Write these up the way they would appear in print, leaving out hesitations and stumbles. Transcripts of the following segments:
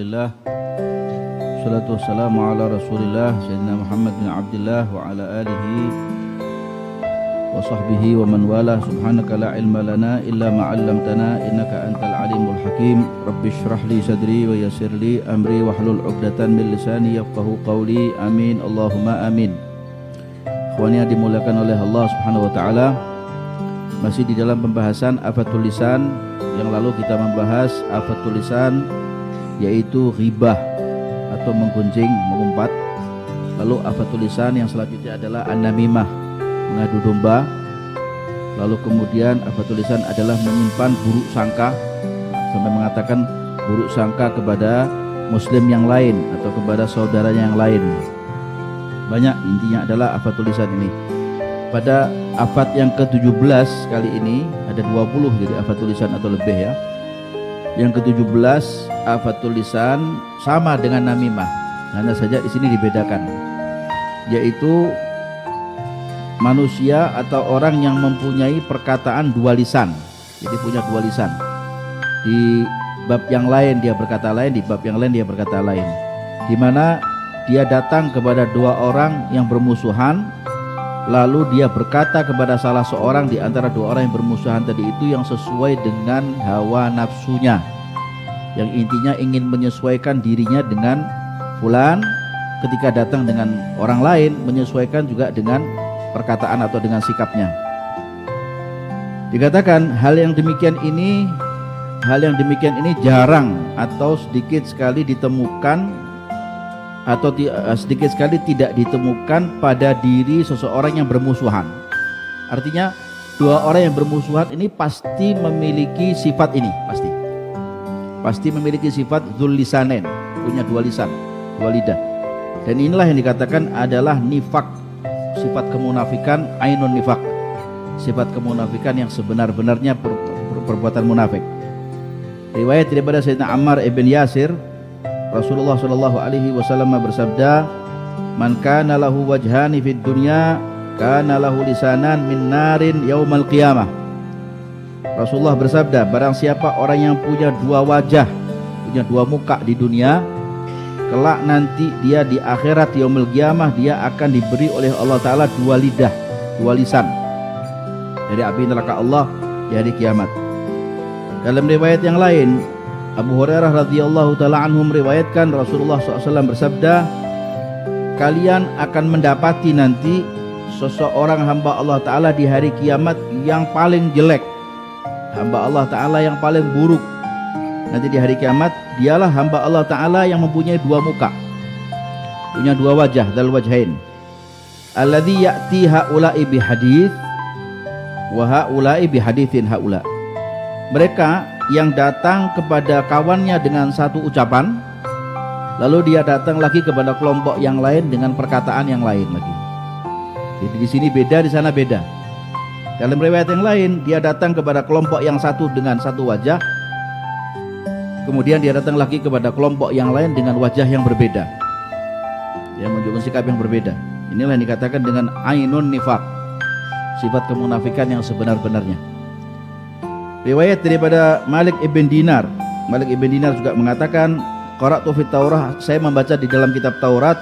Alhamdulillah, salatu wassalamu ala rasulillah Sayyidina Muhammad bin Abdullah wa ala alihi wa sahbihi wa man wala. Subhanaka la ilma lana illa ma'allamtana innaka antal alimul hakim. Rabbi shrah li sadri wa yassir li amri wahlul 'uqdatan min lisani yafqahu qawli. Amin Allahumma amin. Ikhwani yang dimuliakan oleh Allah Subhanahu wa taala, masih di dalam pembahasan afatul lisan. Yang lalu kita membahas afatul lisan, yaitu ghibah atau menggunjing, mengumpat. Lalu afatul lisan yang selanjutnya adalah an-namimah, mengadu domba. Lalu kemudian afatul lisan adalah menyimpan buruk sangka, sampai mengatakan buruk sangka kepada muslim yang lain atau kepada saudaranya yang lain. Banyak, intinya adalah afatul lisan ini. Pada afat yang ke-17 kali ini ada 20 jadi afatul lisan atau lebih ya. Yang ke-17 afatul lisan sama dengan namimah, hanya saja di sini dibedakan, yaitu manusia atau orang yang mempunyai perkataan dua lisan. Jadi punya dua lisan. Di bab yang lain dia berkata lain, di bab yang lain dia berkata lain. Di mana dia datang kepada dua orang yang bermusuhan, lalu dia berkata kepada salah seorang di antara dua orang yang bermusuhan tadi itu yang sesuai dengan hawa nafsunya, yang intinya ingin menyesuaikan dirinya dengan fulan. Ketika datang dengan orang lain, menyesuaikan juga dengan perkataan atau dengan sikapnya. Dikatakan hal yang demikian ini jarang atau sedikit sekali ditemukan, atau sedikit sekali tidak ditemukan pada diri seseorang yang bermusuhan. Artinya dua orang yang bermusuhan ini pasti memiliki sifat ini, pasti memiliki sifat dzul lisanen, punya dua lisan, dua lidah. Dan inilah yang dikatakan adalah nifak, sifat kemunafikan, ainun nifak, sifat kemunafikan yang sebenar-benarnya perbuatan munafik. Riwayat daripada Sayyidina Ammar ibn Yasir, Rasulullah sallallahu alaihi wasallam bersabda, "Man kana lahu wajhani fid dunya, kana lahu lisanan min narin yaumal qiyamah." Rasulullah bersabda, barang siapa orang yang punya dua wajah, punya dua muka di dunia, kelak nanti dia di akhirat yaumul qiyamah dia akan diberi oleh Allah taala dua lidah, dua lisan dari api neraka Allah di hari kiamat. Dalam riwayat yang lain, Abu Hurairah radhiyallahu taala anhu meriwayatkan Rasulullah SAW bersabda, kalian akan mendapati nanti seseorang hamba Allah taala di hari kiamat yang paling jelek, hamba Allah taala yang paling buruk. Nanti di hari kiamat dialah hamba Allah taala yang mempunyai dua muka, punya dua wajah, dal wajhain. Alladzi ya'ti haula'i bihadits wa haula'i bihaditsin haula. Mereka yang datang kepada kawannya dengan satu ucapan, lalu dia datang lagi kepada kelompok yang lain dengan perkataan yang lain lagi. Jadi di sini beda, di sana beda. Dalam riwayat yang lain, dia datang kepada kelompok yang satu dengan satu wajah, kemudian dia datang lagi kepada kelompok yang lain dengan wajah yang berbeda, yang menunjukkan sikap yang berbeda. Inilah yang dikatakan dengan ainun nifaq, sifat kemunafikan yang sebenar-benarnya. Riwayat daripada Malik ibn Dinar, Malik ibn Dinar juga mengatakan, qara'tu fit Taurah, saya membaca di dalam kitab Taurat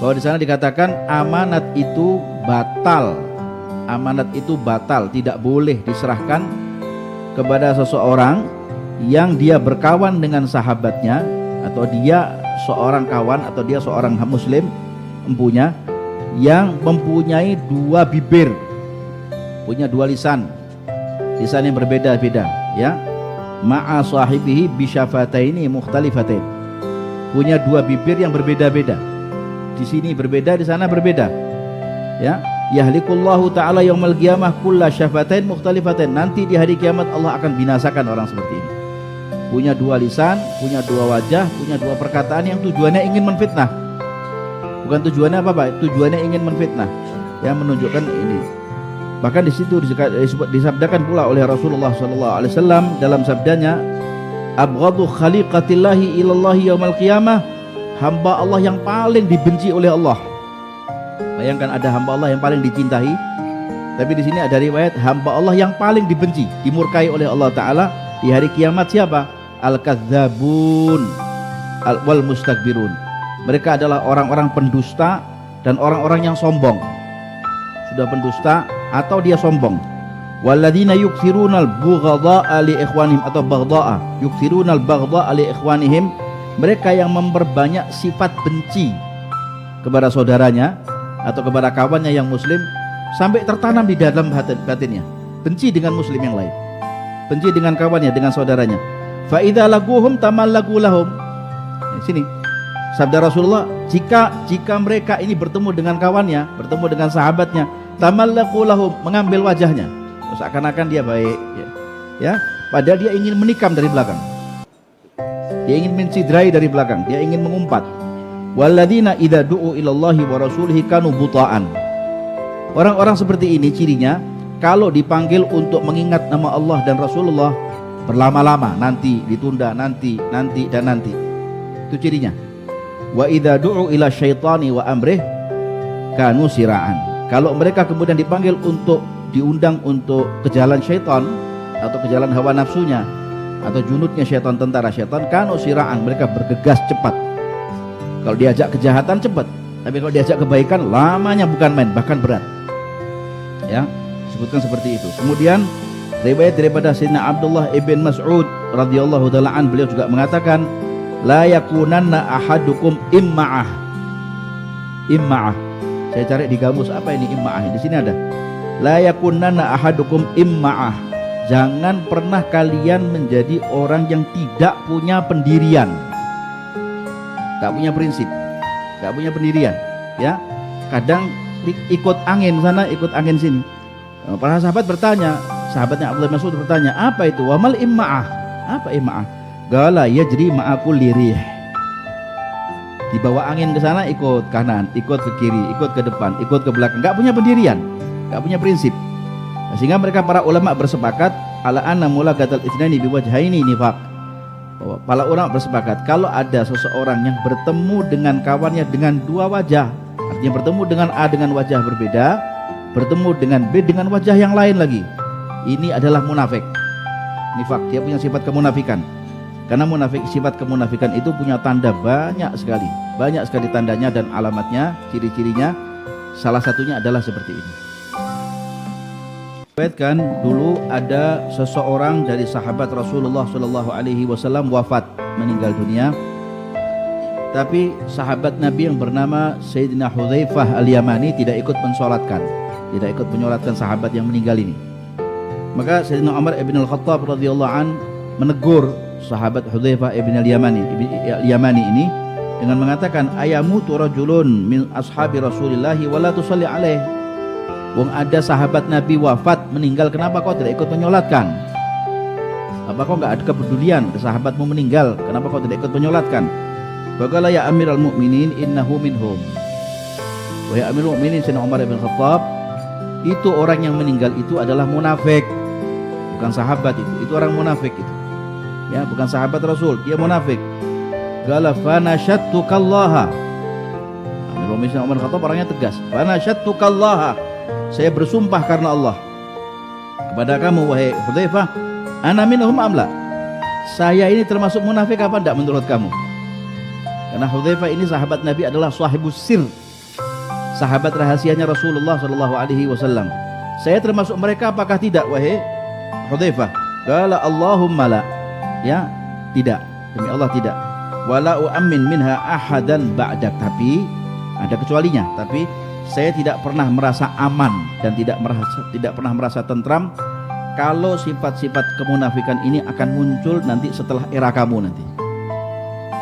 bahwa di sana dikatakan amanat itu batal. Amanat itu batal, tidak boleh diserahkan kepada seseorang yang dia berkawan dengan sahabatnya, atau dia seorang kawan, atau dia seorang muslim empunya yang mempunyai dua bibir, punya dua lisan, lisan yang berbeda-beda ya. Ma'a sahibihi bisyafataini mukhtalifatain, punya dua bibir yang berbeda-beda. Di sini berbeda, di sana berbeda ya. Yahlikullahu ta'ala yaumil qiyamah kulla syafatain mukhtalifatain. Nanti di hari kiamat Allah akan binasakan orang seperti ini. Punya dua lisan, punya dua wajah, punya dua perkataan yang tujuannya ingin menfitnah. Bukan tujuannya apa-apa, tujuannya ingin menfitnah, yang menunjukkan ini. Bahkan di situ disabdakan pula oleh Rasulullah SAW dalam sabdanya, abghadu khaliqatillahi ilallahi yaumal qiyamah, hamba Allah yang paling dibenci oleh Allah. Bayangkan ada hamba Allah yang paling dicintai, tapi di sini ada riwayat hamba Allah yang paling dibenci, dimurkai oleh Allah Taala di hari kiamat siapa? Al-kadzdzabun, wal mustakbirun. Mereka adalah orang-orang pendusta dan orang-orang yang sombong. Sudah pendusta atau dia sombong. Walladzina yukthirunal bughdha'a li ikhwanihim atau baghdha'a. Yukthirunal baghdha'a li ikhwanihim. Mereka yang memperbanyak sifat benci kepada saudaranya atau kepada kawannya yang muslim sampai tertanam di dalam batinnya. Benci dengan muslim yang lain. Benci dengan kawannya, dengan saudaranya. Fa idza laguhum tamallagu lahum. Sini. Sabda Rasulullah, jika mereka ini bertemu dengan kawannya, bertemu dengan sahabatnya, tamallagu lahum, mengambil wajahnya. Seakan-akan dia baik, ya. Padahal dia ingin menikam dari belakang. Dia ingin mencidrai dari belakang, dia ingin mengumpat. Walladzina idza du'u ilallahi wa rasulihi kanu buta'an. Orang-orang seperti ini cirinya, kalau dipanggil untuk mengingat nama Allah dan Rasulullah, berlama-lama, nanti, ditunda, nanti, dan nanti. Itu cirinya. Wa idza du'u ila syaitani wa amrih kanu sira'an. Kalau mereka kemudian dipanggil untuk diundang untuk ke jalan syaitan atau ke jalan hawa nafsunya atau junudnya syaitan, tentara syaitan, kanu sira'an, mereka bergegas cepat. Kalau diajak kejahatan cepat, tapi kalau diajak kebaikan lamanya bukan main, bahkan berat. Ya, sebutkan seperti itu. Kemudian riwayat daripada Sayyidina Abdullah ibn Mas'ud radhiyallahu taala an, beliau juga mengatakan, la yakunanna ahadukum imma'ah. Imma'ah. Saya cari di kamus apa ini imma'ah. Di sini ada. La yakunanna ahadukum imma'ah. Jangan pernah kalian menjadi orang yang tidak punya pendirian. Gak punya prinsip, gak punya pendirian, ya. Kadang ikut angin sana, ikut angin sini. Para sahabat bertanya, sahabatnya Abdullah bin Mas'ud bertanya, apa itu? Wamal imma'ah? Apa imma'ah? Gala yajri ma'akul lirih. Dibawa angin ke sana, ikut kanan, ikut ke kiri, ikut ke depan, ikut ke belakang. Gak punya pendirian, gak punya prinsip. Sehingga mereka para ulama bersepakat ala anna mulaqatal itsnaini biwajhaini nifaq. Para ulama bersepakat kalau ada seseorang yang bertemu dengan kawannya dengan dua wajah, artinya bertemu dengan A dengan wajah berbeda, bertemu dengan B dengan wajah yang lain lagi, ini adalah munafik. Nifak, dia punya sifat kemunafikan. Karena munafik, sifat kemunafikan itu punya tanda banyak sekali tandanya dan alamatnya, ciri-cirinya. Salah satunya adalah seperti ini. Kan dulu ada seseorang dari sahabat Rasulullah Shallallahu Alaihi Wasallam wafat, meninggal dunia. Tapi sahabat Nabi yang bernama Sayyidina Hudzaifah al-Yamani tidak ikut mensolatkan, sahabat yang meninggal ini. Maka Sayyidina Umar ibn al-Khattab radhiyallahu an menegur sahabat Hudzaifah ibn al-Yamani ini dengan mengatakan, ayamutu rajulun min ashabi Rasulillahi wa la tusalli alaihi. Wong ada sahabat Nabi wafat, meninggal, kenapa kau tidak ikut menyolatkan? Apa kau nggak ada kepedulian ke sahabatmu meninggal? Kenapa kau tidak ikut menyolatkan? Faqala ya Amirul Mukminin innahu minhum. Wahai Amirul Mukminin Sayyidina Umar bin Khattab, itu orang yang meninggal itu adalah munafik, bukan sahabat itu orang munafik itu. Ya, bukan sahabat Rasul, dia munafik. Qala fa nashattukallaha. Amirul Mukminin Sayyidina Umar bin Khattab orangnya tegas. Fa nashattukallaha. Saya bersumpah karena Allah kepada kamu wahai Hudzaifah, ana minhum amla. Saya ini termasuk munafik apa enggak menurut kamu? Karena Hudzaifah ini sahabat Nabi adalah sahibus sir, sahabat rahasianya Rasulullah Shallallahu Alaihi Wasallam. Saya termasuk mereka apakah tidak wahai Hudzaifah? Qala Allahumma la. Ya, tidak. Demi Allah tidak. Wala u'ammin minha ahadan ba'dak. Tapi ada kecualinya. Tapi saya tidak pernah merasa aman dan tidak pernah merasa tentram kalau sifat-sifat kemunafikan ini akan muncul nanti setelah era kamu nanti.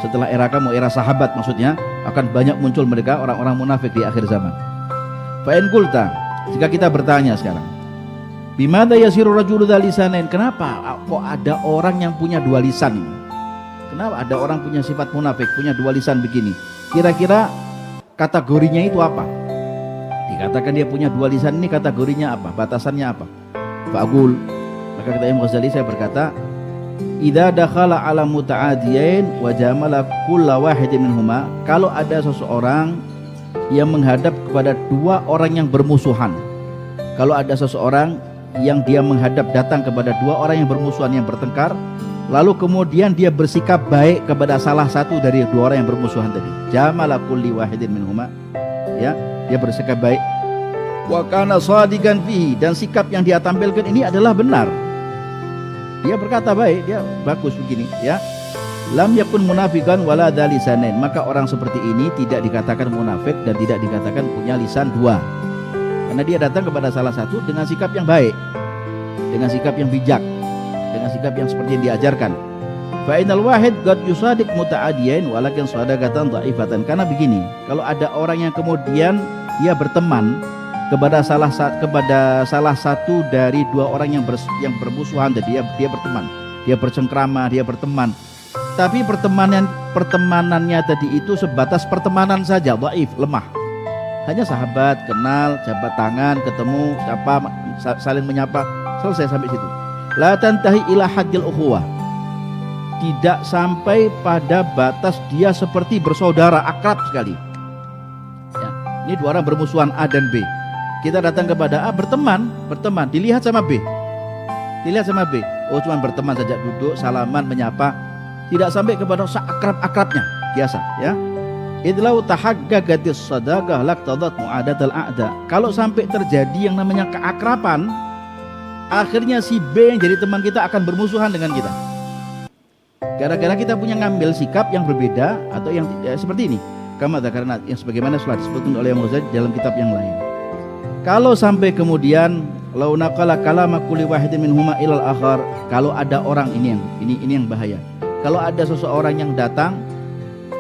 Setelah era kamu, era sahabat maksudnya, akan banyak muncul mereka orang-orang munafik di akhir zaman. Fa in qulta, jika kita bertanya sekarang, bimada yasiru rajulu dzalisanain? Kenapa kok ada orang yang punya dua lisan? Kenapa ada orang punya sifat munafik, punya dua lisan begini? Kira-kira kategorinya itu apa? Dikatakan dia punya dua lisan, ini kategorinya apa? Batasannya apa? Fa'aqul, maka kata Imam Ghazali, saya berkata, idza dakhala ala muta'adiyain wa jamala kulla wahidin minhuma. Kalau ada seseorang yang menghadap kepada dua orang yang bermusuhan, kalau ada seseorang yang dia menghadap datang kepada dua orang yang bermusuhan, yang bertengkar, lalu kemudian dia bersikap baik kepada salah satu dari dua orang yang bermusuhan tadi. Jamala kulli wahidin minhuma, ya, dia bersikap baik. Wa kana shadiqan fihi, dan sikap yang dia tampilkan ini adalah benar. Dia berkata baik, dia bagus begini, ya. Lam yakun munafiqan wala dzalisanin, maka orang seperti ini tidak dikatakan munafik dan tidak dikatakan punya lisan dua. Karena dia datang kepada salah satu dengan sikap yang baik, dengan sikap yang bijak, dengan sikap yang seperti yang diajarkan. Fa innal wahid qad yusadiq muta'adiyan walakin sadaqatan dha'ifatan. Karena begini, kalau ada orang yang kemudian dia berteman kepada salah satu dari dua orang yang bermusuhan, dia berteman, dia bercengkrama, dia berteman. Tapi pertemanannya tadi itu sebatas pertemanan saja, dhaif, lemah. Hanya sahabat, kenal, jabat tangan, ketemu, saling menyapa, selesai sampai situ. La tantahi ila haddil ukhuwah. Tidak sampai pada batas dia seperti bersaudara, akrab sekali. Ya, ini dua orang bermusuhan A dan B. Kita datang kepada A, berteman, dilihat sama B. Oh, cuma berteman saja, duduk, salaman, menyapa. Tidak sampai kepada seakrab-akrabnya, biasa, ya. Idlau tahaggagatis sadaqah laqtadat mu'adatal a'da. Kalau sampai terjadi yang namanya keakraban, akhirnya si B yang jadi teman kita akan bermusuhan dengan kita. Gara-gara kita punya ngambil sikap yang berbeda atau yang seperti ini. Kama dzakarna, yang sebagaimana sudah disebutkan oleh Imam Ghazali dalam kitab yang lain. Kalau sampai kemudian lau naqala kalama kulli wahidin minhuma ilal akhar, kalau ada orang ini yang bahaya. Kalau ada seseorang yang datang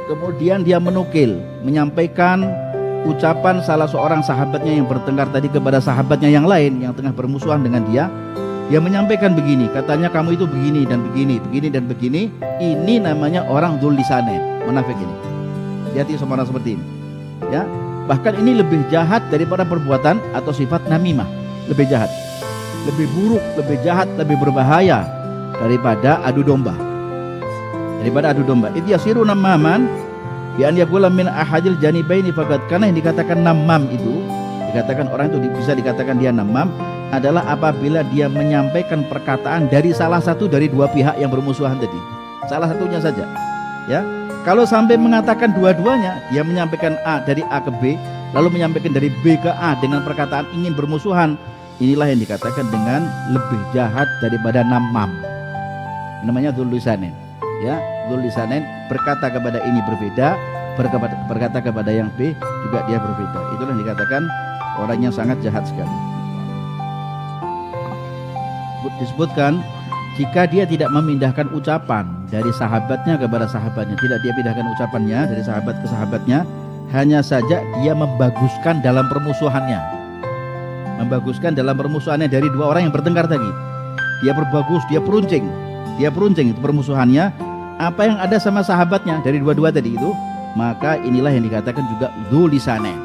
kemudian dia menyampaikan ucapan salah seorang sahabatnya yang bertengkar tadi kepada sahabatnya yang lain yang tengah bermusuhan dengan dia menyampaikan begini, katanya kamu itu begini dan begini, ini namanya orang dzul lisanin, munafik ini. Hati-hati sama orang seperti ini, ya. Bahkan ini lebih jahat daripada perbuatan atau sifat namimah, lebih jahat, lebih buruk, lebih jahat, lebih berbahaya daripada adu domba. Idh yasiru namaman bi an yaqula min ahadil janibaini faqad, karena yang dikatakan namam itu, dikatakan orang itu bisa dikatakan dia namam adalah apabila dia menyampaikan perkataan dari salah satu dari dua pihak yang bermusuhan tadi, salah satunya saja, ya. Kalau sampai mengatakan dua-duanya, dia menyampaikan A dari A ke B, lalu menyampaikan dari B ke A dengan perkataan ingin bermusuhan, inilah yang dikatakan dengan lebih jahat daripada namam, namanya dzul lisanin. Ya, dzul lisanin, berkata kepada ini berbeda, berkata kepada yang B juga dia berbeda. Itulah yang dikatakan orang yang sangat jahat sekali. Disebutkan jika dia tidak memindahkan ucapan dari sahabatnya kepada sahabatnya, tidak dia pindahkan ucapannya dari sahabat ke sahabatnya, hanya saja dia membaguskan dalam permusuhannya, dari dua orang yang bertengkar tadi. Dia berbagus, dia peruncing itu permusuhannya, apa yang ada sama sahabatnya dari dua-dua tadi itu, maka inilah yang dikatakan juga dzul lisanin.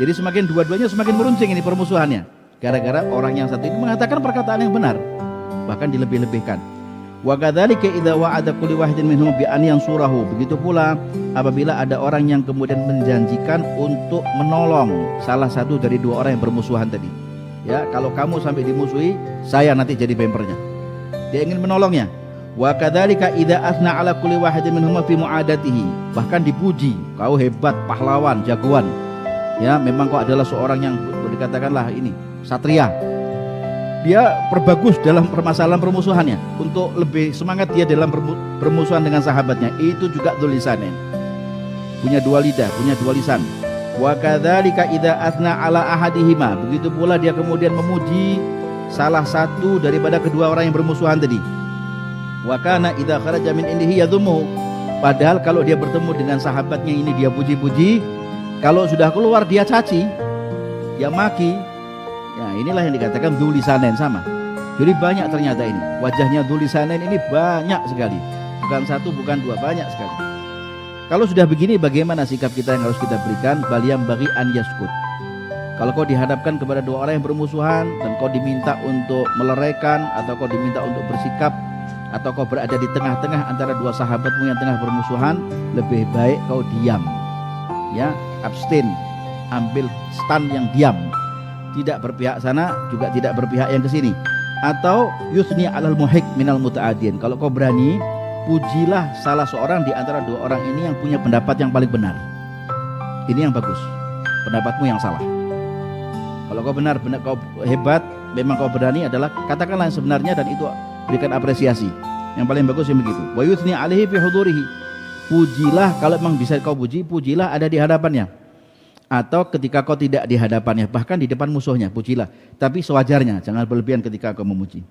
Jadi semakin dua-duanya semakin meruncing ini permusuhannya, gara-gara orang yang satu ini mengatakan perkataan yang benar, bahkan dilebih-lebihkan. Wa kadzalika idza wa'ada kullu wahidin minhum bi an yansurahu, begitu pula apabila ada orang yang kemudian menjanjikan untuk menolong salah satu dari dua orang yang bermusuhan tadi. Ya, kalau kamu sampai dimusuhi, saya nanti jadi bempernya. Dia ingin menolongnya. Wa kadzalika idza asna ala kulli wahidin minhum fi mu'adatihi, bahkan dipuji, kau hebat, pahlawan, jagoan. Ya, memang kau adalah seorang yang dikatakanlah ini satria. Dia perbagus dalam permasalahan permusuhannya untuk lebih semangat dia dalam bermusuhan dengan sahabatnya. Itu juga dzul lisanin, punya dua lidah, punya dua lisan. Wa kadzalika idza athna ala ahadihima, begitu pula dia kemudian memuji salah satu daripada kedua orang yang bermusuhan tadi. Wa kana idza kharaja min indihi yadhumu, padahal kalau dia bertemu dengan sahabatnya ini dia puji-puji, kalau sudah keluar dia caci, dia maki. Ya, inilah yang dikatakan dzul lisanin, sama. Jadi banyak ternyata ini wajahnya dzul lisanin ini banyak sekali, bukan satu bukan dua, banyak sekali. Kalau sudah begini, bagaimana sikap kita yang harus kita berikan? Baliyam bagi an yaskut. Kalau kau dihadapkan kepada dua orang yang bermusuhan dan kau diminta untuk meleraikan, atau kau diminta untuk bersikap, atau kau berada di tengah-tengah antara dua sahabatmu yang tengah bermusuhan, lebih baik kau diam, ya, abstain, ambil stand yang diam. Tidak berpihak sana, juga tidak berpihak yang ke sini. Atau yusni alal muhik minal muta'adin. Kalau kau berani, pujilah salah seorang di antara dua orang ini yang punya pendapat yang paling benar. Ini yang bagus, pendapatmu yang salah. Kalau kau benar, kau hebat, memang kau berani, adalah katakanlah yang sebenarnya dan itu berikan apresiasi. Yang paling bagus yang begitu. Wa yusni alaihi fi hudurihi. Pujilah, kalau memang bisa kau puji, pujilah ada di hadapannya. Atau ketika kau tidak di hadapannya, bahkan di depan musuhnya, pujilah. Tapi sewajarnya, jangan berlebihan ketika kau memuji.